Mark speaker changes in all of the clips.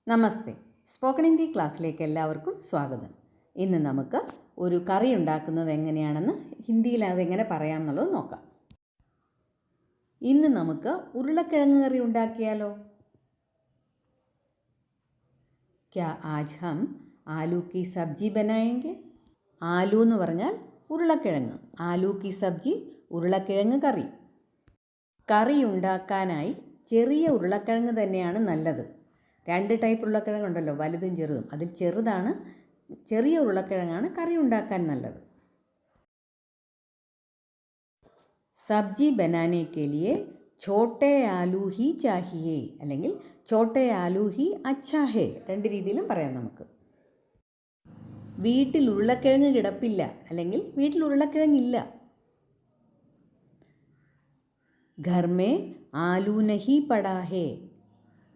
Speaker 1: നമസ്തേ. Spoken Hindi ക്ലാസ്സിലേക്ക് എല്ലാവർക്കും സ്വാഗതം. ഇന്ന് നമുക്ക് ഒരു കറി ഉണ്ടാക്കുന്നത് എങ്ങനെയാണെന്ന് ഹിന്ദിയിൽ അതെങ്ങനെ പറയാം എന്നുള്ളത് നോക്കാം. ഇന്ന് നമുക്ക് ഉരുളക്കിഴങ്ങ് കറി ഉണ്ടാക്കിയാലോ? ക്യാ ആജ് ഹം ആലൂ കി സബ്ജി ബനായെങ്കെ? ആലു എന്ന് പറഞ്ഞാൽ ഉരുളക്കിഴങ്ങ്. ആലൂ കി സബ്ജി, ഉരുളക്കിഴങ്ങ് കറി. കറി ഉണ്ടാക്കാനായി ചെറിയ ഉരുളക്കിഴങ്ങ് തന്നെയാണ് നല്ലത്. 2 ടൈപ്പ് ഉരുളക്കിഴങ്ങുണ്ടല്ലോ, വലുതും ചെറുതും. അതിൽ ചെറിയ ഉരുളക്കിഴങ്ങാണ് കറി ഉണ്ടാക്കാൻ നല്ലത്. സബ്ജി ബനാനെ കെ ലിയെ ഛോട്ടെ ആലൂ ഹി ചാഹിയേ, അല്ലെങ്കിൽ ഛോട്ടെ ആലൂ ഹി അച്ഛാ ഹേ. 2 രീതിയിലും പറയാം നമുക്ക്. വീട്ടിൽ ഉരുളക്കിഴങ്ങ് കിടപ്പില്ല, അല്ലെങ്കിൽ വീട്ടിൽ ഉരുളക്കിഴങ്ങില്ല. ഘർ മേ ആലൂ നഹി പടാ ഹേ.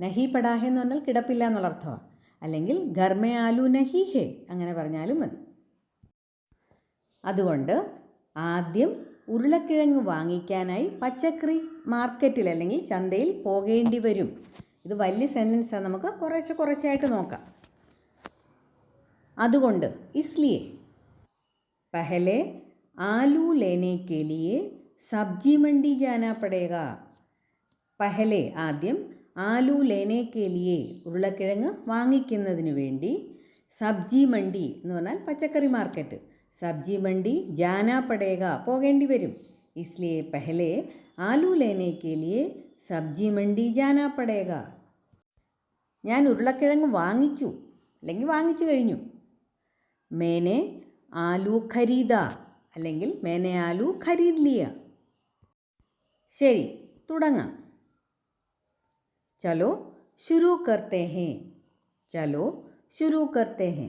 Speaker 1: നഹി പടാ ഹേ എന്ന് പറഞ്ഞാൽ കിടപ്പില്ല എന്നുള്ള അർത്ഥമാണ്. അല്ലെങ്കിൽ ഘർ മേ ആലൂ നഹി ഹേ, അങ്ങനെ പറഞ്ഞാലും മതി. അതുകൊണ്ട് ആദ്യം ഉരുളക്കിഴങ്ങ് വാങ്ങിക്കാനായി പച്ചക്കറി മാർക്കറ്റിൽ അല്ലെങ്കിൽ ചന്തയിൽ പോകേണ്ടി വരും. ഇത് വലിയ സെൻറ്റൻസാണ്, നമുക്ക് കുറേശ്ശായിട്ട് നോക്കാം. അതുകൊണ്ട് ഇസ്ലിയെ പഹലെ ആലൂ ലേനെ കെ ലിയെ സബ്ജി മണ്ഡി ജാനാ പടേഗാ. പഹലെ ആദ്യം, ആലൂ ലേനെ കെ ലിയെ ഉരുളക്കിഴങ്ങ് വാങ്ങിക്കുന്നതിന് വേണ്ടി, സബ്ജി മണ്ഡി എന്ന് പറഞ്ഞാൽ പച്ചക്കറി മാർക്കറ്റ്, സബ്ജി മണ്ഡി ജാനാ പടേഗ പോകേണ്ടി വരും. ഇസ്ലിയെ പഹലെ ആലൂ ലേനെ കെ ലിയെ സബ്ജി മണ്ഡി ജാനാ പടേഗ. ഞാൻ ഉരുളക്കിഴങ്ങ് വാങ്ങിച്ചു അല്ലെങ്കിൽ വാങ്ങിച്ചു കഴിഞ്ഞു. മേനെ ആലൂ ഖരീദ, അല്ലെങ്കിൽ മേനെ ആലൂ ഖരീദ് ലിയ. ശരി, തുടങ്ങാം. ചലോ ശുരു കർത്തേ ഹേ. ചലോ ശുരു കർത്തേ ഹേ.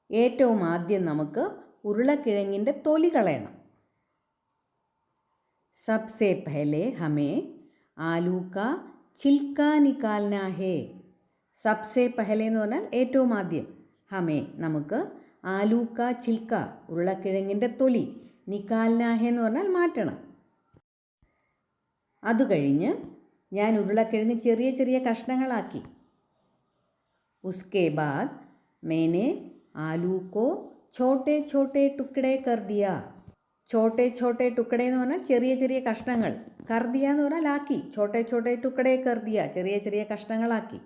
Speaker 1: ഏറ്റവും ആദ്യം നമുക്ക് ഉരുളക്കിഴങ്ങിൻ്റെ തൊലി കളയണം. സബ്സെ പഹലെ ഹമേ ആലൂ കാ ചിൽക്ക നിക്കാൽനാ ഹേ. സബ്സെ പഹലെ എന്ന് പറഞ്ഞാൽ ഏറ്റവും ആദ്യം, ഹമേ നമുക്ക്, ആലൂ കാ ചിൽക്ക ഉരുളക്കിഴങ്ങിൻ്റെ തൊലി, നിക്കാൽനാ ഹേ എന്ന് പറഞ്ഞാൽ മാറ്റണം. അത് കഴിഞ്ഞ് ഞാൻ ഉരുളക്കിഴങ്ങ് ചെറിയ ചെറിയ കഷ്ണങ്ങളാക്കി. ഉസ്കെ ബാദ് മേനെ ആലൂ കോ ഛോട്ടെ ഛോട്ടെ ടുക്കടെ കർ ദിയ. ഛോട്ടെ ഛോട്ടെ ടുക്കടെ എന്ന് പറഞ്ഞാൽ ചെറിയ ചെറിയ കഷ്ണങ്ങൾ, കർ ദിയ എന്ന് പറഞ്ഞാൽ ആക്കി. ഛോട്ടെ ഛോട്ടെ ടുക്കടെ കർ ദിയ, ചെറിയ ചെറിയ കഷ്ണങ്ങളാക്കി.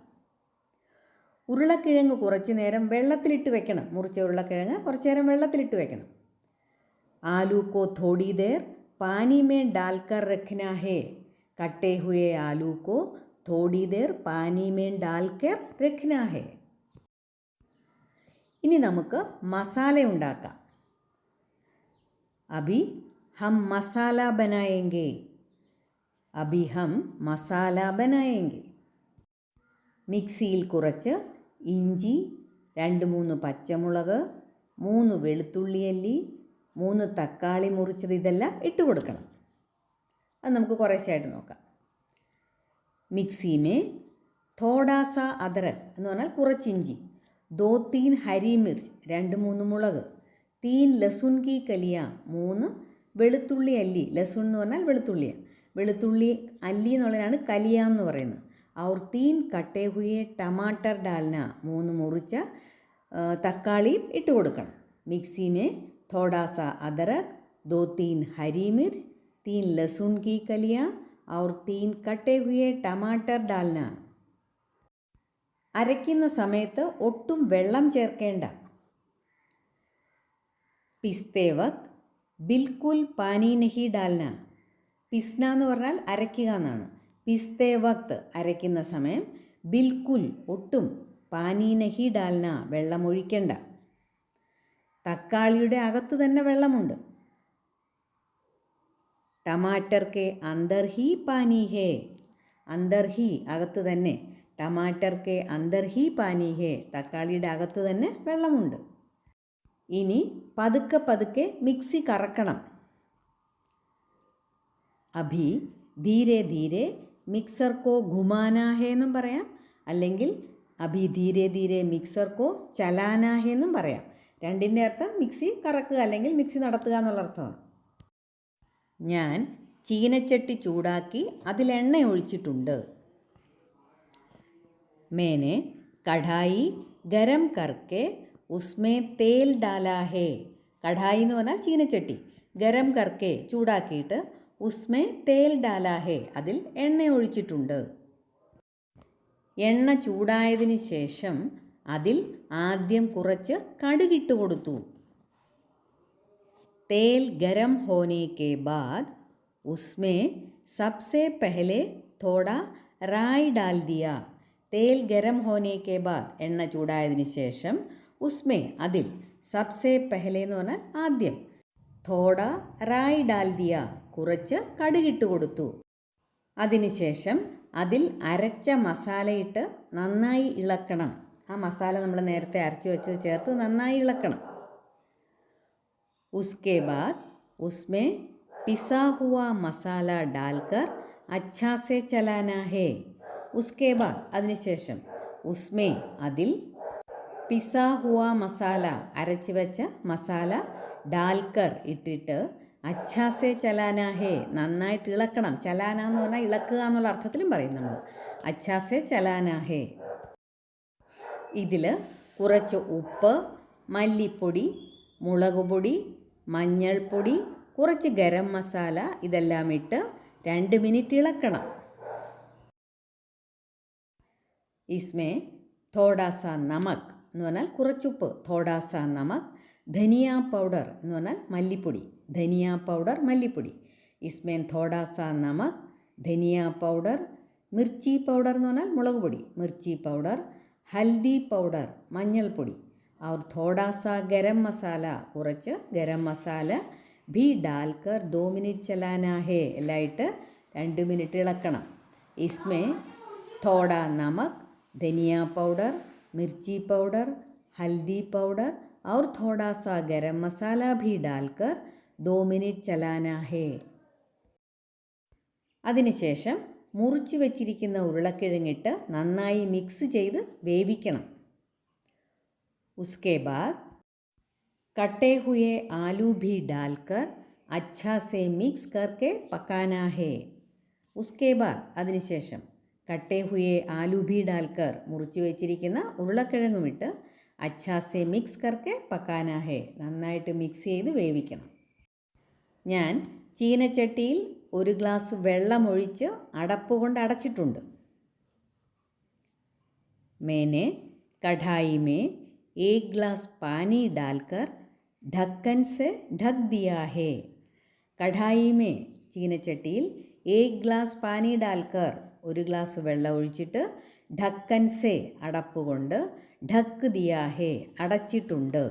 Speaker 1: ഉരുളക്കിഴങ്ങ് കുറച്ച് നേരം വെള്ളത്തിലിട്ട് വെക്കണം. മുറിച്ച ഉരുളക്കിഴങ്ങ് കുറച്ച് നേരം വെള്ളത്തിലിട്ട് വെക്കണം. ആലൂ കോ Todi there pani may ഡാൽക്കർ രഖ്നാ hey. കട്ടെ ഹുയെ aloo co Todi there pani may ഡാൽക്കർ രഖ്നാ ഹേ. ഇനി നമുക്ക് മസാല ഉണ്ടാക്കാം. അഭി ഹം മസാല ബനായെങ്കെ. അഭി ഹം മസാല ബനായെങ്കെ. മിക്സിയിൽ കുറച്ച് ഇഞ്ചി, 2-3 പച്ചമുളക്, 3 വെളുത്തുള്ളിയല്ലി, 3 തക്കാളി മുറിച്ചത്, ഇതെല്ലാം ഇട്ട് കൊടുക്കണം. അത് നമുക്ക് കുറേശ്ശായിട്ട് നോക്കാം. മിക്സി മേ തോടാ സാ അദരക് എന്ന് പറഞ്ഞാൽ കുറച്ച് ഇഞ്ചി, 2-3 ഹരി മിർച്ച് 2-3 മുളക്, 3 ലസുൻ കി കലിയ 3 വെളുത്തുള്ളി അല്ലി. ലസുൻ എന്ന് പറഞ്ഞാൽ വെളുത്തുള്ളി അല്ലി എന്നുള്ളതാണ് കലിയ എന്ന് പറയുന്നത്. और 3 കട്ടെ ഹുയെ ടമാട്ടർ ഡാൽന 3 മുറിച്ച തക്കാളിയും ഇട്ട് കൊടുക്കണം. മിക്സി മേ തോടാ സാ അദരക്, 2-3 ഹരി മിർച്ച്, 3 लहसुन की कलियाँ और 3 कटे हुए टमाटर डालना. അരയ്ക്കുന്ന സമയത്ത് ഒട്ടും വെള്ളം ചേർക്കേണ്ട. പിസ്തേ വക്ത് ബിൽക്കുൽ പാനി നഹി ഡാൽന. പിസ്ന എന്ന് പറഞ്ഞാൽ അരയ്ക്കുക എന്നാണ്. പിസ്തേ വക്ത് അരയ്ക്കുന്ന സമയം, ബിൽക്കുൽ ഒട്ടും, പാനി നഹി ഡാൽന വെള്ളം ഒഴിക്കേണ്ട. തക്കാളിയുടെ അകത്ത് തന്നെ വെള്ളമുണ്ട്. ടമാറ്റർ കെ അന്തർ ഹി പാനി ഹേ. അന്തർ ഹി അകത്ത് തന്നെ, ടമാറ്റർ കെ അന്തർ ഹി പാനി ഹേ തക്കാളിയുടെ അകത്ത് തന്നെ വെള്ളമുണ്ട്. ഇനി പതുക്കെ പതുക്കെ മിക്സി കറക്കണം. അഭി ധീരെ ധീരെ മിക്സർ കോ ഘുമാനാ ഹേ എന്നും പറയാം, അല്ലെങ്കിൽ അഭി ധീരെ ധീരെ മിക്സർ കോ ചലാനാ ഹേ എന്നും പറയാം. രണ്ടിൻ്റെ അർത്ഥം മിക്സി കറക്കുക അല്ലെങ്കിൽ മിക്സി നടത്തുക എന്നുള്ള അർത്ഥമാണ്. ഞാൻ ചീനച്ചട്ടി ചൂടാക്കി അതിൽ എണ്ണ ഒഴിച്ചിട്ടുണ്ട്. मैंने कढ़ाई गरम करके उसमें तेल डाला है. കടായി എന്ന് പറഞ്ഞാൽ ചീനച്ചട്ടി. ഗരം കർക്കെ ചൂടാക്കിയിട്ട് ഉസ്മേ തേൽ ഡാലാ ഹേ അതിൽ എണ്ണ ഒഴിച്ചിട്ടുണ്ട്. എണ്ണ ചൂടായതിന് ശേഷം അതിൽ ആദ്യം കുറച്ച് കടുകിട്ട് കൊടുത്തു. तेल गरम होने के बाद उसमें सबसे पहले थोड़ा राई डाल दिया. तेल गरम होने के बाद എണ്ണ ചൂടായതിന് ശേഷം ഉസ്മേ അതിൽ സബ്സെ പെഹലെ എന്ന് പറഞ്ഞാൽ ആദ്യം തോട റായ് ഡാൽ ദിയ കുറച്ച് കടുകിട്ട് കൊടുത്തു. അതിനുശേഷം അതിൽ അരച്ച മസാലയിട്ട് നന്നായി ഇളക്കണം. ആ മസാല നമ്മൾ നേരത്തെ അരച്ച് വെച്ചത് ചേർത്ത് നന്നായി ഇളക്കണം. उसके बाद उसमें पिसा हुआ मसाला डालकर अच्छा से चलाना है. उसके बाद അതിനുശേഷം ഉസ്മേ അതിൽ പിസാ ഹുവ മസാല അരച്ച് വെച്ച മസാല ഡാൽക്കർ ഇട്ടിട്ട് അച്ഛാ സെ ചലാന ഹേ നന്നായിട്ട് ഇളക്കണം. ചലാന എന്ന് പറഞ്ഞാൽ ഇളക്കുക എന്നുള്ള അർത്ഥത്തിലും പറയും നമ്മൾ. അച്ഛാ സെ ചലാന ഹേ. ഇതിൽ കുറച്ച് ഉപ്പ്, മല്ലിപ്പൊടി, മുളകുപൊടി, മഞ്ഞൾപ്പൊടി, കുറച്ച് ഗരം മസാല ഇതെല്ലാം ഇട്ട് 2 മിനിറ്റ് ഇളക്കണം. ഇസ്മേ തോടാസ നമക് എന്ന് പറഞ്ഞാൽ കുറച്ചുപ്പ്, തോടാസ നമക്, ധനിയ പൗഡർ എന്ന് പറഞ്ഞാൽ മല്ലിപ്പൊടി, ധനിയ പൗഡർ മല്ലിപ്പൊടി. ഇസ്മേൻ തോടാസ നമക്, ധനിയ പൗഡർ, മിർച്ചി പൗഡർ എന്ന് പറഞ്ഞാൽ മുളക് പൊടി, മിർച്ചി പൗഡർ, ഹൽദി പൗഡർ മഞ്ഞൾപ്പൊടി, और थोड़ा सा गरम मसाला കുറച്ച് ഗരം മസാല भी डालकर 2 मिनट चलाना है എല്ലാം ഇട്ട് 2 മിനിറ്റ് ഇളക്കണം. इसमें थोड़ा नमक, धनिया पाउडर, मिर्ची पाउडर, हल्दी पाउडर और थोड़ा सा गरम मसाला भी डालकर 2 मिनट चलाना है. അതിനുശേഷം മുറിച്ച് വെച്ചിരിക്കുന്ന ഉരുളക്കിഴങ്ങിട്ട് നന്നായി മിക്സ് ചെയ്ത് വേവിക്കണം. उसके बाद कटे हुए आलू भी डालकर अच्छा से मिक्स करके पकाना है. उसके बाद അതിനുശേഷം കട്ടേ ഹുയെ ആലു ഭി ഡാൽക്കർ മുറിച്ച് വെച്ചിരിക്കുന്ന ഉരുളക്കിഴങ്ങുമിട്ട് അച്ഛാ സെ മിക്സ് കർക്കെ പക്കാന ഹേ നന്നായിട്ട് മിക്സ് ചെയ്ത് വേവിക്കണം. ഞാൻ ചീനച്ചട്ടിയിൽ 1 ഗ്ലാസ് വെള്ളമൊഴിച്ച് അടപ്പ് കൊണ്ട് അടച്ചിട്ടുണ്ട്. मैंने कढ़ाई में 1 ഗ്ലാസ് पानी डालकर ढक्कन से ढक दिया है. कढ़ाई में ചീനച്ചട്ടിയിൽ 1 ഗ്ലാസ് പാനി ഡാൽക്കർ 1 ഗ്ലാസ് വെള്ളം ഒഴിച്ചിട്ട് ढक्कन से അടപ്പ് കൊണ്ട് ढक दिया है അടച്ചിട്ടുണ്ട്.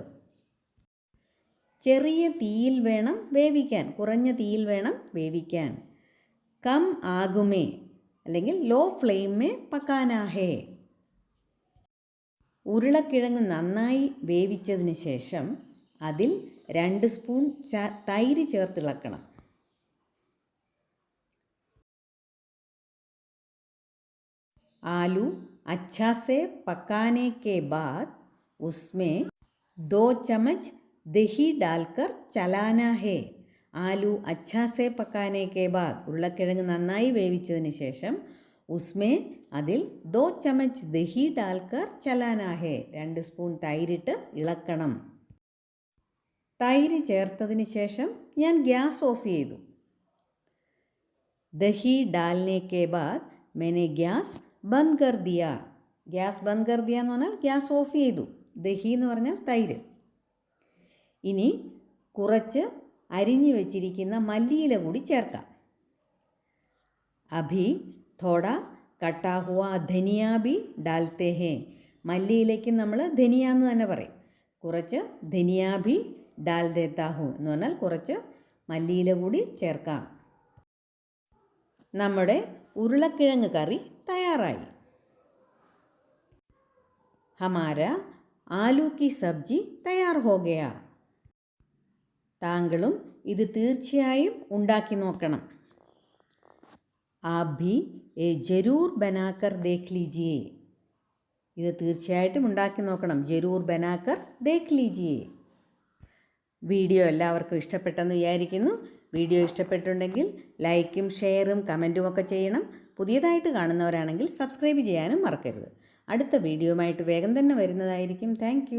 Speaker 1: ചെറിയ തീയിൽ വേണം വേവിക്കാൻ, കുറഞ്ഞ തീയിൽ വേണം വേവിക്കാൻ. കം ആഗുമേ അല്ലെങ്കിൽ ലോ ഫ്ലെയിമേ പക്കാനാ ഹേ. ഉരുളക്കിഴങ്ങ് നന്നായി വേവിച്ചതിന് ശേഷം അതിൽ 2 സ്പൂൺ തൈര് ചേർത്തിളക്കണം. आलू अच्छा से पकाने के बाद उसमें 2 चम्मच दही डालकर चलाना है. आलू अच्छा से पकाने के बाद ഉരുളക്കിഴങ്ങ് നന്നായി വേവിച്ചതിന് ശേഷം उसमें അതിൽ 2 ചമ്മച്ച് ദഹി ഡാൽക്കർ ചലാനാ ഹേ 2 സ്പൂൺ തൈരിട്ട് ഇളക്കണം. തൈര് ചേർത്തതിന് ശേഷം ഞാൻ ഗ്യാസ് ഓഫ് ചെയ്തു. ദഹി ഡാൽനെ കെ ബാദ് मैंने ഗ്യാസ് ബന്ദ് കർ ദിയ. ഗ്യാസ് ബന്ദ് കർ ദിയ എന്ന് പറഞ്ഞാൽ ഗ്യാസ് ഓഫ് ചെയ്തു. ദഹി എന്ന് പറഞ്ഞാൽ തൈര്. ഇനി കുറച്ച് അരിഞ്ഞു വെച്ചിരിക്കുന്ന മല്ലിയില കൂടി ചേർക്കാം. അഭി തോട കട്ടാ ഹുവ ധനിയ ബി ഡാൽത്തെ ഹേ. മല്ലിയിലേക്ക് നമ്മൾ ധനിയ എന്ന് തന്നെ പറയും. കുറച്ച് ധനിയ ബി ഡാൽ ദേത്താ ഹൂ എന്ന് പറഞ്ഞാൽ കുറച്ച് മല്ലിയില കൂടി ചേർക്കാം. നമ്മുടെ ഉരുളക്കിഴങ്ങ് കറി തയ്യാറായി. ഹമാര ആലു കി സബ്ജി തയ്യാർ ഹോ ഗയാ. താങ്കളും ഇത് തീർച്ചയായും ഉണ്ടാക്കി നോക്കണം. आप भी ये जरूर बनाकर देख लीजिए. ഇത് തീർച്ചയായിട്ടും ഉണ്ടാക്കി നോക്കണം. ജരൂർ ബനാക്കർ ദേഖ് ലീജിയേ. വീഡിയോ എല്ലാവർക്കും ഇഷ്ടപ്പെട്ടെന്ന് വിചാരിക്കുന്നു. വീഡിയോ ഇഷ്ടപ്പെട്ടുണ്ടെങ്കിൽ ലൈക്കും ഷെയറും കമൻറ്റും ഒക്കെ ചെയ്യണം. പുതിയതായിട്ട് കാണുന്നവരാണെങ്കിൽ സബ്സ്ക്രൈബ് ചെയ്യാനും മറക്കരുത്. അടുത്ത വീഡിയോയുമായിട്ട് വേഗം തന്നെ വരുന്നതായിരിക്കും. താങ്ക്